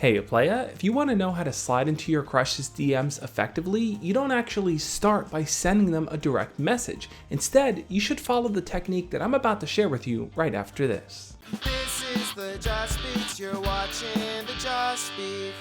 Hey playa, if you want to know how to slide into your crush's DMs effectively, you don't actually start by sending them a direct message. Instead, you should follow the technique that I'm about to share with you right after this. This is the Just Beats, you're watching the Just Beat.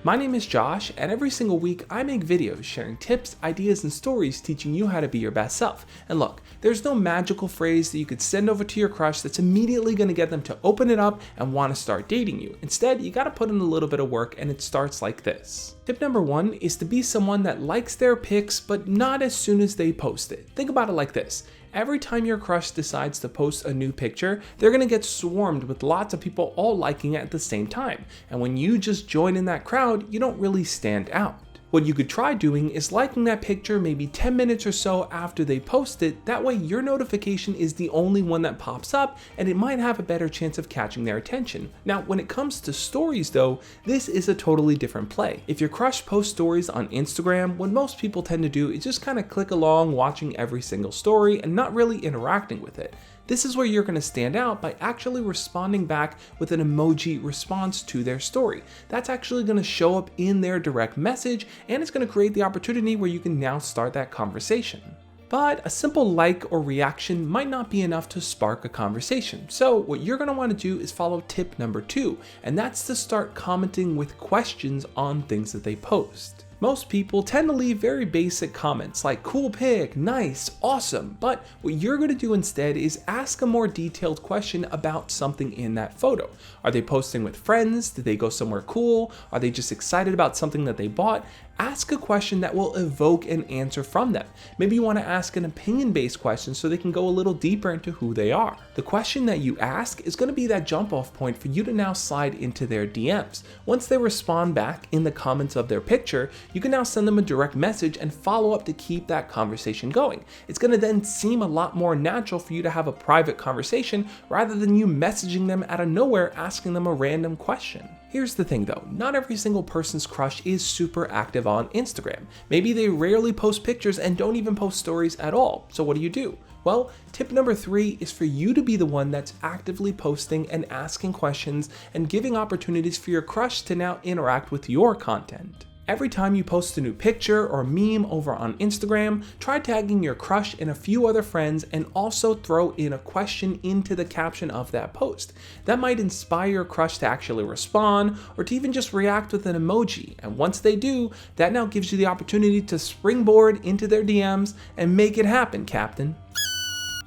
My name is Josh, and every single week I make videos sharing tips, ideas, and stories teaching you how to be your best self. And look, there's no magical phrase that you could send over to your crush that's immediately going to get them to open it up and want to start dating you. Instead, you got to put in a little bit of work, and it starts like this. Tip number 1 is to be someone that likes their pics, but not as soon as they post it. Think about it like this. Every time your crush decides to post a new picture, they're gonna get swarmed with lots of people all liking it at the same time. And when you just join in that crowd, you don't really stand out. What you could try doing is liking that picture maybe 10 minutes or so after they post it. That way your notification is the only one that pops up, and it might have a better chance of catching their attention. Now, when it comes to stories though, this is a totally different play. If your crush posts stories on Instagram, what most people tend to do is just kind of click along watching every single story and not really interacting with it. This is where you're going to stand out by actually responding back with an emoji response to their story. That's actually going to show up in their direct message, and it's going to create the opportunity where you can now start that conversation. But a simple like or reaction might not be enough to spark a conversation. So what you're going to want to do is follow tip number 2, and that's to start commenting with questions on things that they post. Most people tend to leave very basic comments like cool pic, nice, awesome, but what you're going to do instead is ask a more detailed question about something in that photo. Are they posting with friends? Did they go somewhere cool? Are they just excited about something that they bought? Ask a question that will evoke an answer from them. Maybe you want to ask an opinion-based question so they can go a little deeper into who they are. The question that you ask is going to be that jump-off point for you to now slide into their DMs. Once they respond back in the comments of their picture, you can now send them a direct message and follow up to keep that conversation going. It's going to then seem a lot more natural for you to have a private conversation rather than you messaging them out of nowhere asking them a random question. Here's the thing though, not every single person's crush is super active on Instagram. Maybe they rarely post pictures and don't even post stories at all. So what do? Well, tip number 3 is for you to be the one that's actively posting and asking questions and giving opportunities for your crush to now interact with your content. Every time you post a new picture or meme over on Instagram, try tagging your crush and a few other friends and also throw in a question into the caption of that post. That might inspire your crush to actually respond or to even just react with an emoji. And once they do, that now gives you the opportunity to springboard into their DMs and make it happen, Captain.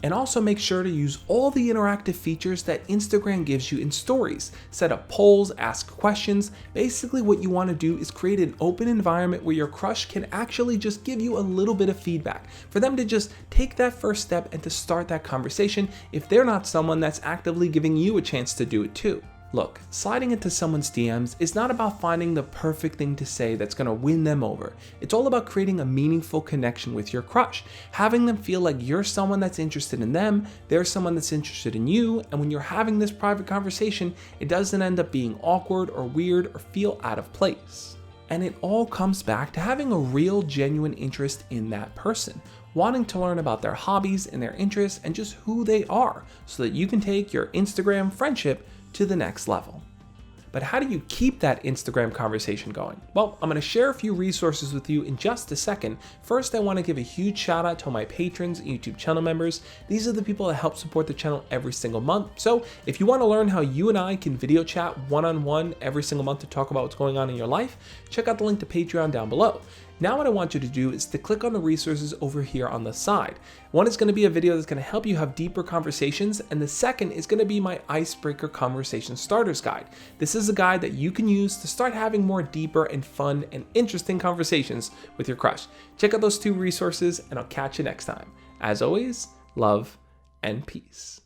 And also make sure to use all the interactive features that Instagram gives you in stories. Set up polls, ask questions. Basically what you want to do is create an open environment where your crush can actually just give you a little bit of feedback. For them to just take that first step and to start that conversation if they're not someone that's actively giving you a chance to do it too. Look, sliding into someone's DMs is not about finding the perfect thing to say that's going to win them over. It's all about creating a meaningful connection with your crush, having them feel like you're someone that's interested in them, they're someone that's interested in you, and when you're having this private conversation, it doesn't end up being awkward or weird or feel out of place. And it all comes back to having a real, genuine interest in that person, wanting to learn about their hobbies and their interests and just who they are so that you can take your Instagram friendship to the next level. But how do you keep that Instagram conversation going? Well, I'm going to share a few resources with you in just a second. First, I want to give a huge shout out to my patrons and YouTube channel members. These are the people that help support the channel every single month. So if you want to learn how you and I can video chat one-on-one every single month to talk about what's going on in your life, check out the link to Patreon down below. Now what I want you to do is to click on the resources over here on the side. One is going to be a video that's going to help you have deeper conversations, and the second is going to be my Icebreaker Conversation Starters Guide. This is a guide that you can use to start having more deeper and fun and interesting conversations with your crush. Check out those 2 resources and I'll catch you next time. As always, love and peace.